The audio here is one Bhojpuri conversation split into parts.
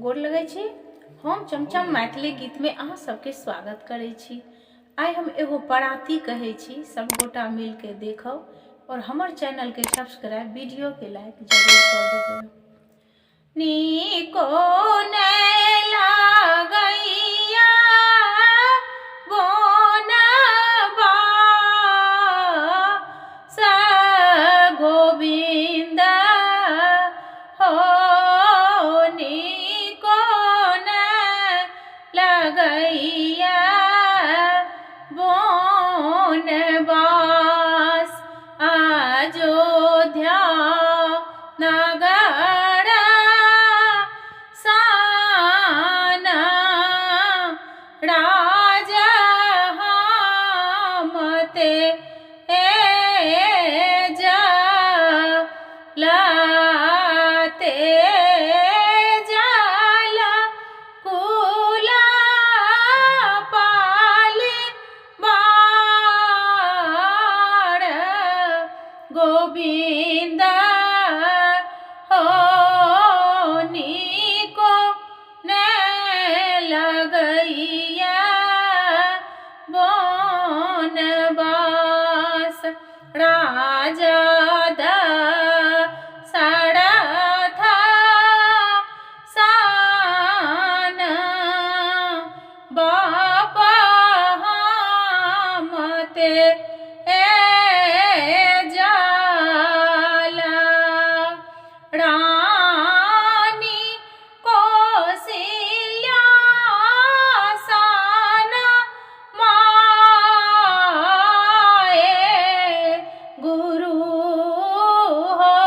गोर लगै छी। हम चमचम मैथिली गीत में अहाँ सबके स्वागत करै छी। आइ हम एगो पराती कहै छी, सब गोटा मिल के देखब और हमर चैनल के सब्सक्राइब, वीडियो के लाइक जरूर कर देबै। नीको नै लागैया बोनबा स गोविंद हो, नीको नै लागैया बनवास अयोध्या नगर सान राजा हम ते जलते जल कुला पाली बाड़ गोविंद हो, नीको नै लगैया बनवास राजा दशरथ सान बाप हम ते जाला रानी कौशल्या सान माए गुरु हो,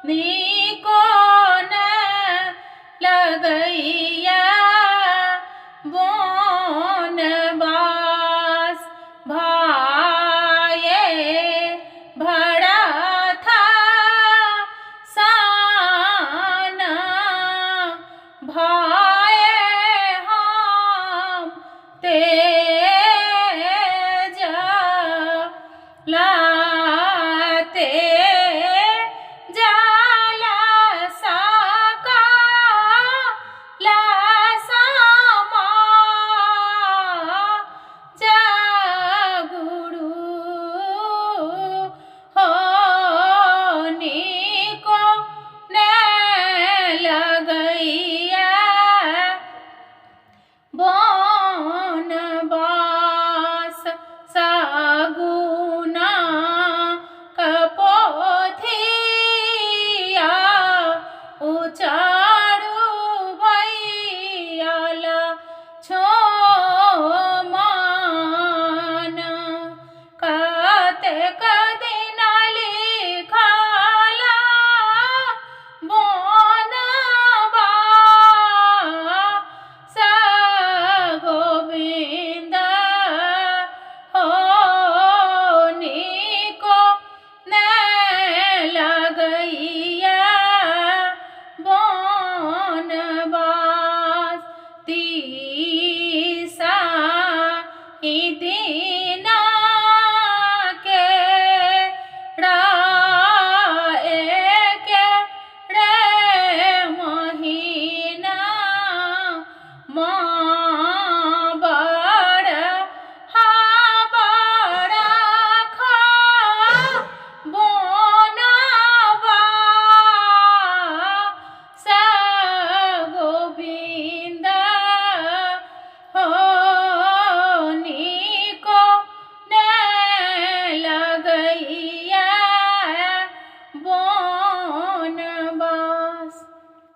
नीको नै लगैया